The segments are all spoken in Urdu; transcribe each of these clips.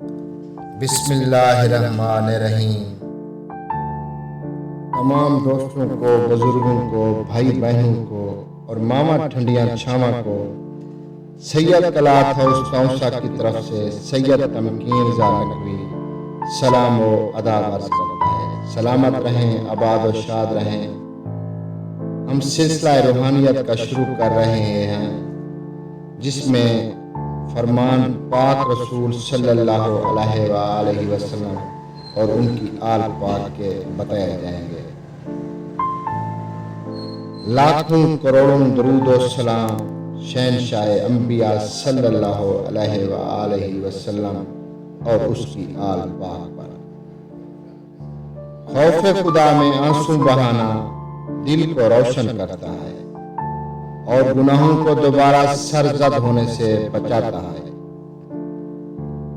بسم اللہ الرحمن الرحیم۔ تمام دوستوں کو، بزرگوں کو، بھائی بہنوں کو اور ماما ٹھنڈیاں چھاواں کو سید کلات ہاؤس تونسا کی طرف سے سید تمکین رضا نقوی سلام و اداب عرض کرتا ہے۔ سلامت رہیں، آباد و شاد رہیں۔ ہم سلسلہ روحانیت کا شروع کر رہے ہیں جس میں فرمان پاک رسول صلی اللہ علیہ وآلہ وسلم اور ان کی آل پاک کے بتائے جائیں گے۔ لاکھوں کروڑوں درود و سلام شہنشاہ انبیاء صلی اللہ علیہ وآلہ وسلم اور اس کی آل پاک پر۔ خوف خدا میں آنسو بہانا دل کو روشن کرتا ہے اور گناہوں کو دوبارہ سرزد ہونے سے بچاتا ہے۔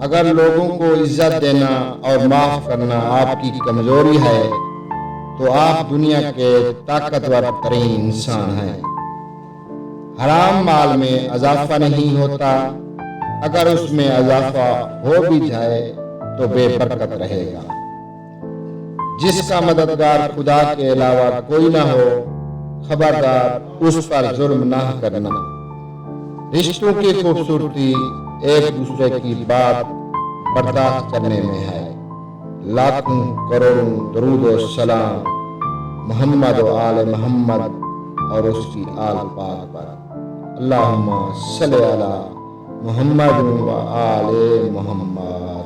اگر لوگوں کو عزت دینا اور معاف کرنا آپ کی کمزوری ہے تو آپ دنیا کے طاقتور ترین انسان ہیں۔ حرام مال میں اضافہ نہیں ہوتا، اگر اس میں اضافہ ہو بھی جائے تو بے برکت رہے گا۔ جس کا مددگار خدا کے علاوہ کوئی نہ ہو، خبردار اس پر ظلم نہ کرنا۔ رشتوں کی خوبصورتی ایک دوسرے کی بات برداشت کرنے میں ہے۔ لاکھوں کروڑوں درود و سلام محمد و آل محمد اور اس کی آل پاک پر۔ اللہم صلی علی محمد و آل محمد۔